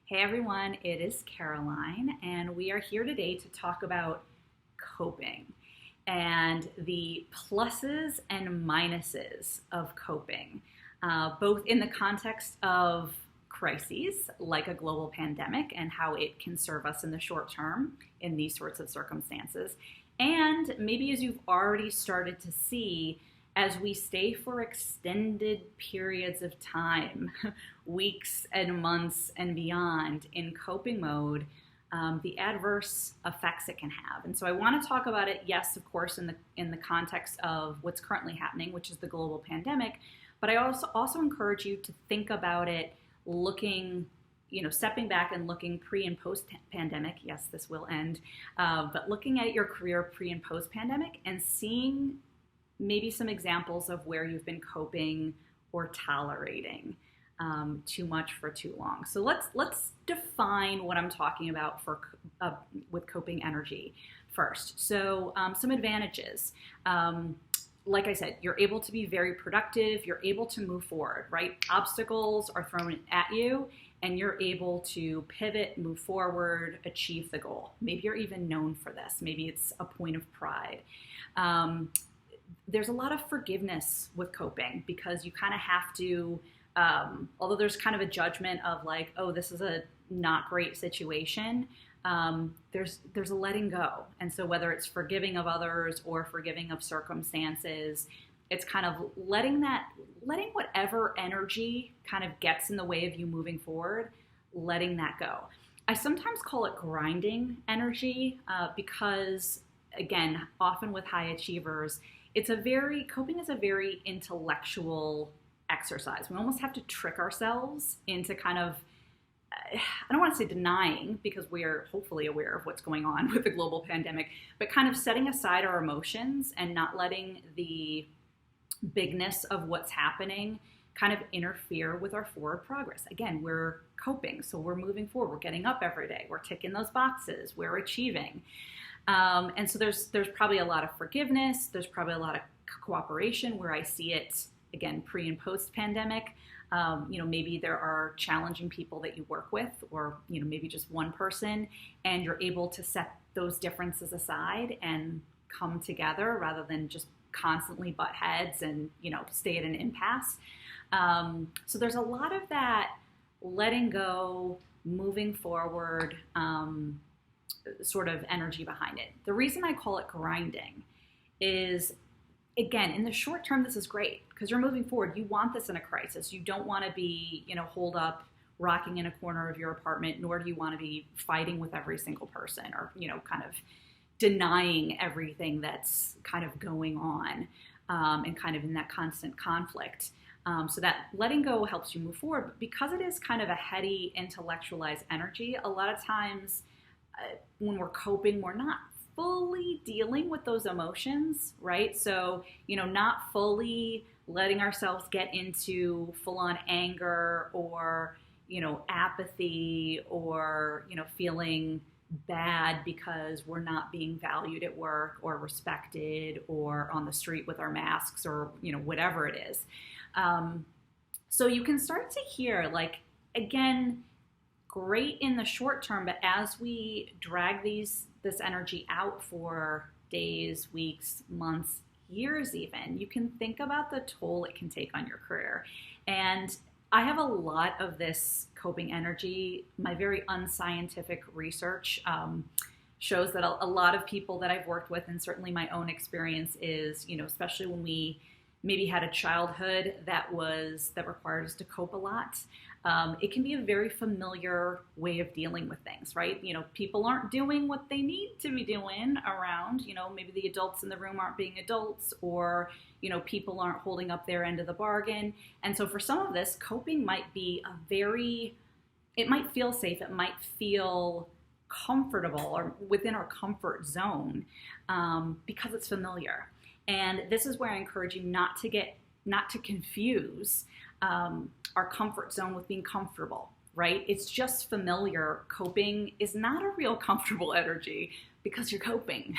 Hey everyone, it is Caroline, and we are here today to talk about coping and the pluses and minuses of coping, both in the context of crises like a global pandemic and how it can serve us in the short term in these sorts of circumstances, and maybe as you've already started to see, as we stay for extended periods of time, weeks and months and beyond in coping mode, the adverse effects it can have. And so I want to talk about it, yes, of course, in the context of what's currently happening, which is the global pandemic, but I also encourage you to think about it looking, stepping back and looking pre and post pandemic. Yes, this will end, but looking at your career pre and post pandemic and seeing maybe some examples of where you've been coping or tolerating too much for too long. So let's define what I'm talking about for with coping energy first. So some advantages. Like I said, you're able to be very productive. You're able to move forward, right? Obstacles are thrown at you, and you're able to pivot, move forward, achieve the goal. Maybe you're even known for this. Maybe it's a point of pride. There's a lot of forgiveness with coping because you kind of have to, although there's kind of a judgment of like, oh, this is a not great situation, there's a letting go. And so whether it's forgiving of others or forgiving of circumstances, it's kind of letting whatever energy kind of gets in the way of you moving forward, letting that go. I sometimes call it grinding energy because, again, often with high achievers, coping is a very intellectual exercise. We almost have to trick ourselves into kind of, I don't want to say denying, because we are hopefully aware of what's going on with the global pandemic, but kind of setting aside our emotions and not letting the bigness of what's happening kind of interfere with our forward progress. Again, we're coping, so we're moving forward. We're getting up every day. We're ticking those boxes. We're achieving. And so there's probably a lot of forgiveness. There's probably a lot of cooperation where I see it, again, pre and post pandemic. Maybe there are challenging people that you work with, or, maybe just one person, and you're able to set those differences aside and come together rather than just constantly butt heads and, stay at an impasse. So there's a lot of that letting go, moving forward, sort of energy behind it. The reason I call it grinding is, again, in the short term, this is great because you're moving forward. You want this in a crisis. You don't want to be, holed up, rocking in a corner of your apartment, nor do you want to be fighting with every single person or, kind of denying everything that's kind of going on and kind of in that constant conflict. So that letting go helps you move forward. But because it is kind of a heady, intellectualized energy, a lot of times when we're coping, we're not fully dealing with those emotions, right? So, not fully letting ourselves get into full-on anger or, apathy or, feeling bad because we're not being valued at work or respected or on the street with our masks or, whatever it is. So you can start to hear, like, again, great in the short term, but as we drag this energy out for days, weeks, months, years even, you can think about the toll it can take on your career. And I have a lot of this coping energy. My very unscientific research shows that a lot of people that I've worked with, and certainly my own experience is, especially when we maybe had a childhood that required us to cope a lot. It can be a very familiar way of dealing with things, right? People aren't doing what they need to be doing around, maybe the adults in the room aren't being adults, or, people aren't holding up their end of the bargain. And so for some of this, coping might be it might feel safe, it might feel comfortable or within our comfort zone because it's familiar. And this is where I encourage you not to confuse our comfort zone with being comfortable, right? It's just familiar. Coping is not a real comfortable energy because you're coping.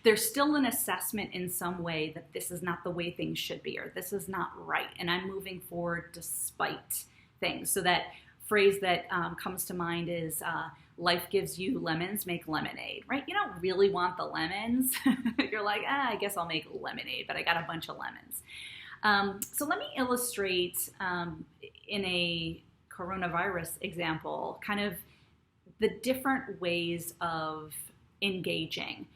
There's still an assessment in some way that this is not the way things should be, or this is not right, and I'm moving forward despite things. So that phrase that comes to mind is life gives you lemons, make lemonade, right? You don't really want the lemons. You're like, I guess I'll make lemonade, but I got a bunch of lemons. So let me illustrate in a coronavirus example, kind of the different ways of engaging.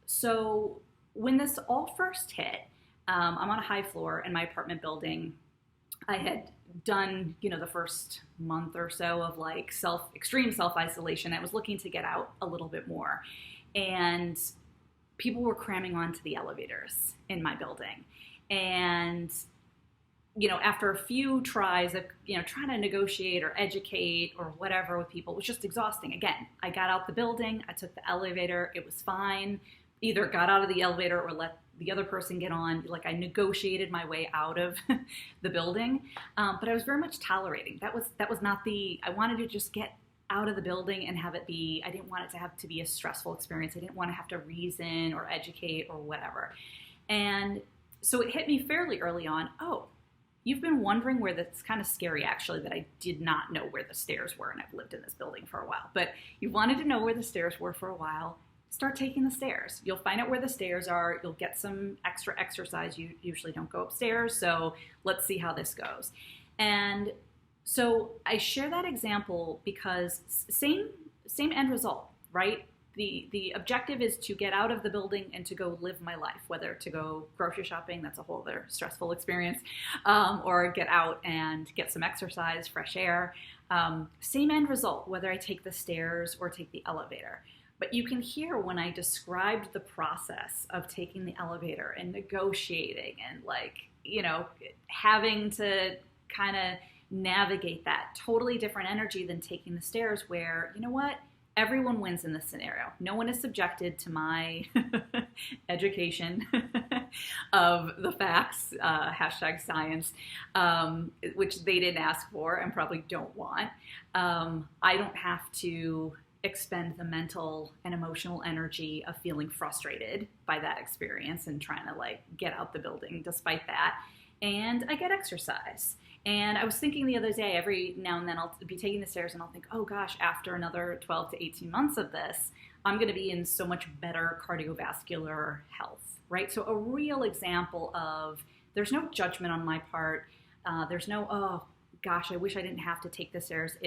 So when this all first hit, I'm on a high floor in my apartment building. I had done, the first month or so of like extreme self-isolation. I was looking to get out a little bit more. And people were cramming onto the elevators in my building. And, after a few tries of, trying to negotiate or educate or whatever with people, it was just exhausting. Again, I got out the building, I took the elevator, it was fine. Either got out of the elevator or let the other person get on. Like, I negotiated my way out of the building, but I was very much tolerating. That was not I wanted to just get out of the building and have it be, I didn't want it to have to be a stressful experience. I didn't want to have to reason or educate or whatever. And so it hit me fairly early on, you've been wondering where that's kind of scary, actually, that I did not know where the stairs were, and I've lived in this building for a while. But you wanted to know where the stairs were for a while. Start taking the stairs. You'll find out where the stairs are. You'll get some extra exercise. You usually don't go upstairs, so let's see how this goes. And so I share that example because same end result, right? The objective is to get out of the building and to go live my life, whether to go grocery shopping, that's a whole other stressful experience, or get out and get some exercise, fresh air. Same end result, whether I take the stairs or take the elevator. But you can hear when I described the process of taking the elevator and negotiating and having to kind of navigate that totally different energy than taking the stairs where, everyone wins in this scenario. No one is subjected to my education of the facts, #science, which they didn't ask for and probably don't want. I don't have to expend the mental and emotional energy of feeling frustrated by that experience and trying to get out the building despite that. And I get exercise. And I was thinking the other day, every now and then I'll be taking the stairs and I'll think, oh gosh, after another 12 to 18 months of this, I'm going to be in so much better cardiovascular health, right? So a real example of there's no judgment on my part. There's no, oh gosh, I wish I didn't have to take the stairs.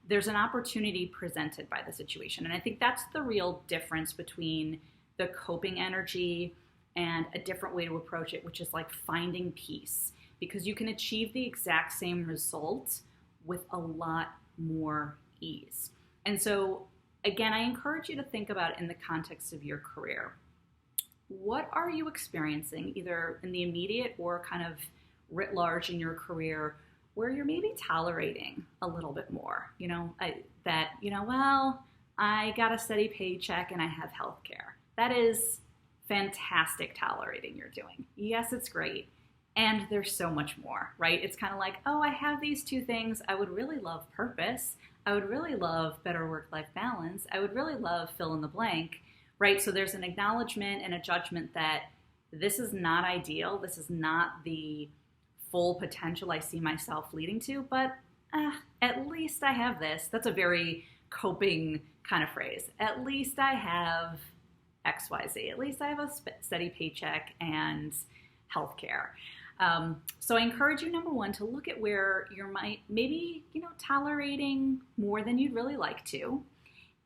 There's an opportunity presented by the situation. And I think that's the real difference between the coping energy and a different way to approach it, which is finding peace. Because you can achieve the exact same result with a lot more ease. And so, again, I encourage you to think about it in the context of your career. What are you experiencing, either in the immediate or kind of writ large in your career, where you're maybe tolerating a little bit more? I got a steady paycheck and I have health care. That is fantastic tolerating you're doing. Yes, it's great. And there's so much more, right? It's kind of like, I have these two things. I would really love purpose. I would really love better work-life balance. I would really love fill in the blank, right? So there's an acknowledgement and a judgment that this is not ideal. This is not the full potential I see myself leading to, but at least I have this. That's a very coping kind of phrase. At least I have XYZ. At least I have a steady paycheck and healthcare. So I encourage you, number one, to look at where you're maybe tolerating more than you'd really like to,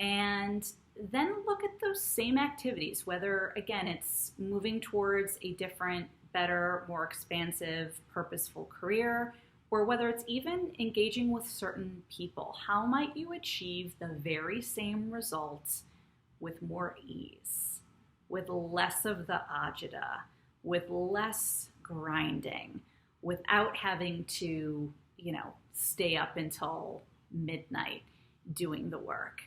and then look at those same activities, whether, again, it's moving towards a different, better, more expansive, purposeful career, or whether it's even engaging with certain people. How might you achieve the very same results with more ease, with less of the agita, with less grinding, without having to, stay up until midnight doing the work?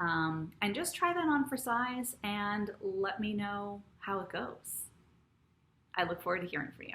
And just try that on for size and let me know how it goes. I look forward to hearing from you.